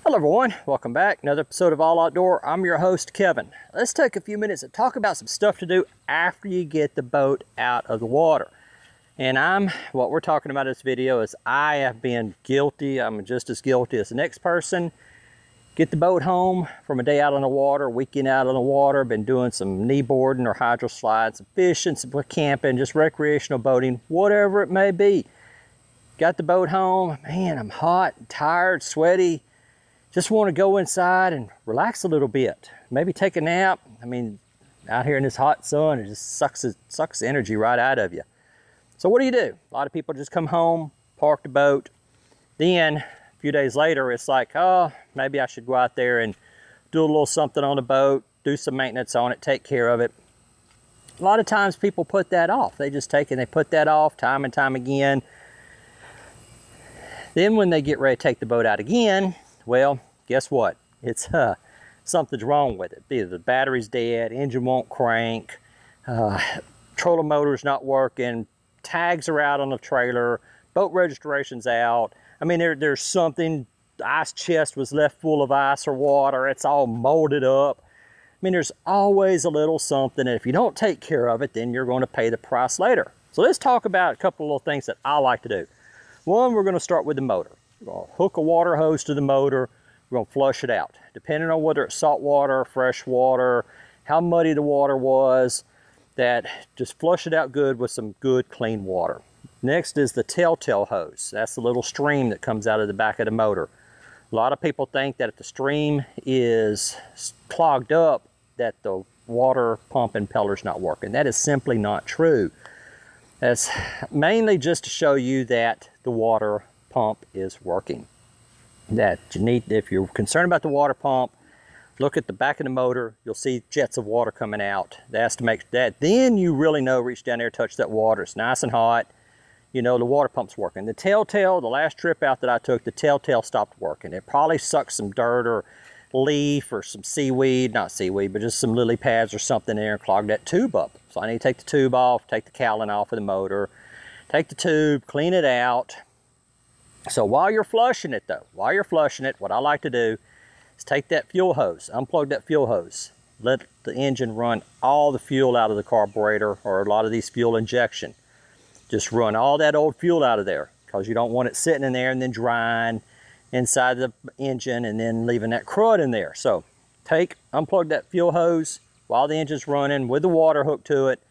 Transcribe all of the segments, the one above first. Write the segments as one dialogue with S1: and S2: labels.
S1: Hello everyone, welcome back. Another episode of All Outdoor. I'm your host, Kevin. Let's take a few minutes to talk about some stuff to do after you get the boat out of the water. And what we're talking about in this video is I have been guilty. I'm just as guilty as the next person. Get the boat home from a day out on the water, weekend out on the water, been doing some knee boarding or hydro slides, some fishing, some camping, just recreational boating, whatever it may be. Got the boat home, man, I'm hot, tired, sweaty. Just want to go inside and relax a little bit. Maybe take a nap. I mean, out here in this hot sun, it just sucks the energy right out of you. So what do? A lot of people just come home, park the boat. Then, a few days later, it's like, oh, maybe I should go out there and do a little something on the boat, do some maintenance on it, take care of it. A lot of times people put that off. They just take and they put that off time and time again. Then when they get ready to take the boat out again, well, guess what? It's something's wrong with it. Either the battery's dead, engine won't crank, trolling motor's not working, tags are out on the trailer, boat registration's out. I mean, there's something, the ice chest was left full of ice or water, it's all molded up. I mean, there's always a little something, and if you don't take care of it, then you're going to pay the price later. So let's talk about a couple of little things that I like to do. One, we're going to start with the motor. We're going to hook a water hose to the motor. We're going to flush it out. Depending on whether it's salt water, fresh water, how muddy the water was, just flush it out good with some good clean water. Next is the telltale hose. That's the little stream that comes out of the back of the motor. A lot of people think that if the stream is clogged up, that the water pump impeller's not working. That is simply not true. That's mainly just to show you that the water pump is working. That you need, if you're concerned about the water pump, look at the back of the motor, you'll see jets of water coming out. That's to make that, then you really know, reach down there, touch that water, it's nice and hot, you know the water pump's working. The telltale, the last trip out that I took, the telltale stopped working. It probably sucked some dirt or leaf or some seaweed, not seaweed, but just some lily pads or something there and clogged that tube up. So I need to take the tube off, take the cowling off of the motor, take the tube, clean it out. So while you're flushing it though, what I like to do is take that fuel hose, unplug that fuel hose, let the engine run all the fuel out of the carburetor or a lot of these fuel injection. Just run all that old fuel out of there because you don't want it sitting in there and then drying inside the engine and then leaving that crud in there. So unplug that fuel hose while the engine's running with the water hooked to it,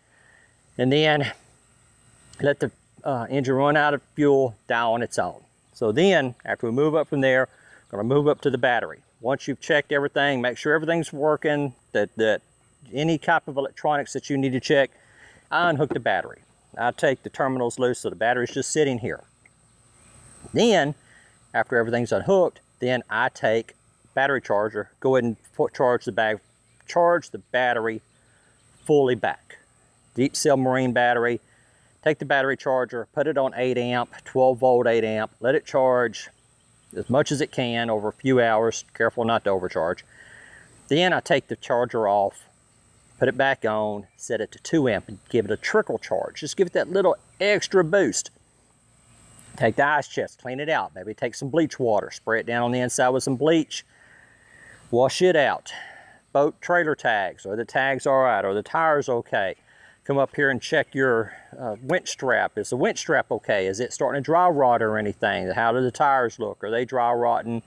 S1: and then let the engine run out of fuel, die on its own. So then, after we move up from there, we're going to move up to the battery. Once you've checked everything, make sure everything's working, that any type of electronics that you need to check, I unhook the battery. I take the terminals loose so the battery's just sitting here. Then, after everything's unhooked, then I take battery charger, go ahead and charge the battery fully back. Deep cell marine battery. Take the battery charger, put it on 8 amp, 12 volt 8 amp, let it charge as much as it can over a few hours, careful not to overcharge. Then I take the charger off, put it back on, set it to 2 amp and give it a trickle charge. Just give it that little extra boost. Take the ice chest, clean it out, maybe take some bleach water, spray it down on the inside with some bleach, wash it out. Boat trailer tags, are the tags all right, are the tires okay? Come up here and check your winch strap. Is the winch strap okay? Is it starting to dry rot or anything? How do the tires look? Are they dry rotting?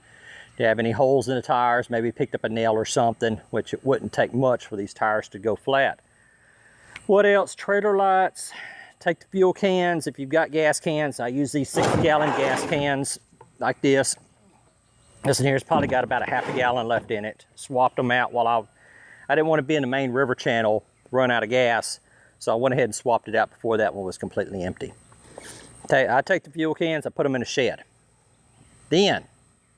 S1: Do you have any holes in the tires? Maybe picked up a nail or something, which it wouldn't take much for these tires to go flat. What else? Trailer lights. Take the fuel cans. If you've got gas cans, I use these 6-gallon gas cans like this. This one here's probably got about a half a gallon left in it. Swapped them out while I didn't want to be in the main river channel, run out of gas. So I went ahead and swapped it out before that one was completely empty. I take the fuel cans, I put them in a shed. Then,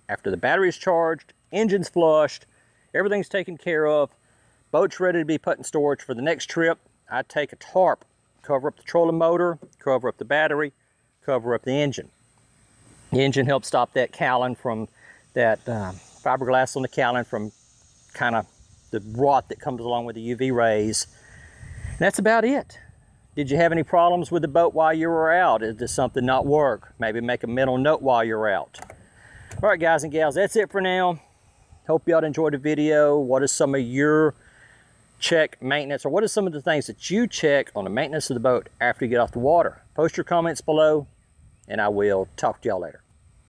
S1: after the battery's charged, engine's flushed, everything's taken care of, boat's ready to be put in storage for the next trip, I take a tarp, cover up the trolling motor, cover up the battery, cover up the engine. The engine helps stop that cowling from, that fiberglass on the cowling from kind of the rot that comes along with the UV rays. And that's about it. Did you have any problems with the boat while you were out? Did something not work? Maybe make a mental note while you're out. All right, guys and gals, that's it for now. Hope y'all enjoyed the video. What is some of your check maintenance, or what are some of the things that you check on the maintenance of the boat after you get off the water? Post your comments below, and I will talk to y'all later.